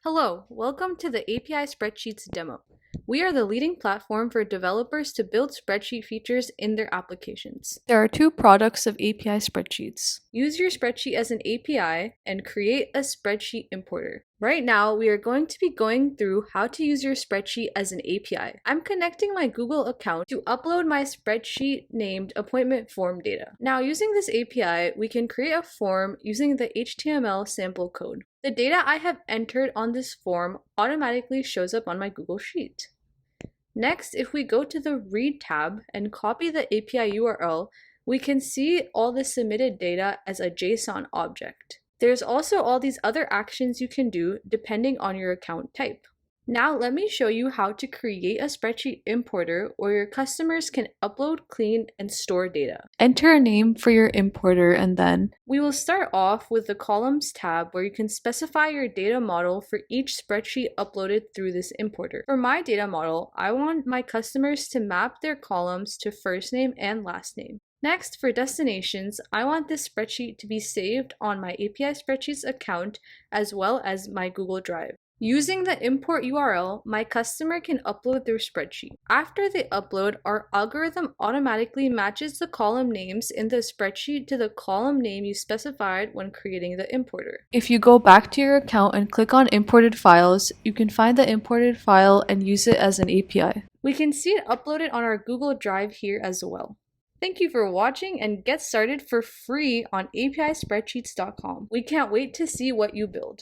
Hello, welcome to the API Spreadsheets Demo. We are the leading platform for developers to build spreadsheet features in their applications. There are two products of API spreadsheets. Use your spreadsheet as an API and create a spreadsheet importer. Right now, we are going to be going through how to use your spreadsheet as an API. I'm connecting my Google account to upload my spreadsheet named appointment form data. Now, using this API, we can create a form using the HTML sample code. The data I have entered on this form automatically shows up on my Google Sheet. Next, if we go to the Read tab and copy the API URL, we can see all the submitted data as a JSON object. There's also all these other actions you can do depending on your account type. Now let me show you how to create a spreadsheet importer where your customers can upload, clean, and store data. Enter a name for your importer and then we will start off with the Columns tab where you can specify your data model for each spreadsheet uploaded through this importer. For my data model, I want my customers to map their columns to first name and last name. Next, for destinations, I want this spreadsheet to be saved on my API Spreadsheets account as well as my Google Drive. Using the import URL, my customer can upload their spreadsheet. After they upload, our algorithm automatically matches the column names in the spreadsheet to the column name you specified when creating the importer. If you go back to your account and click on Imported Files, you can find the imported file and use it as an API. We can see it uploaded on our Google Drive here as well. Thank you for watching and get started for free on APISpreadsheets.com. We can't wait to see what you build.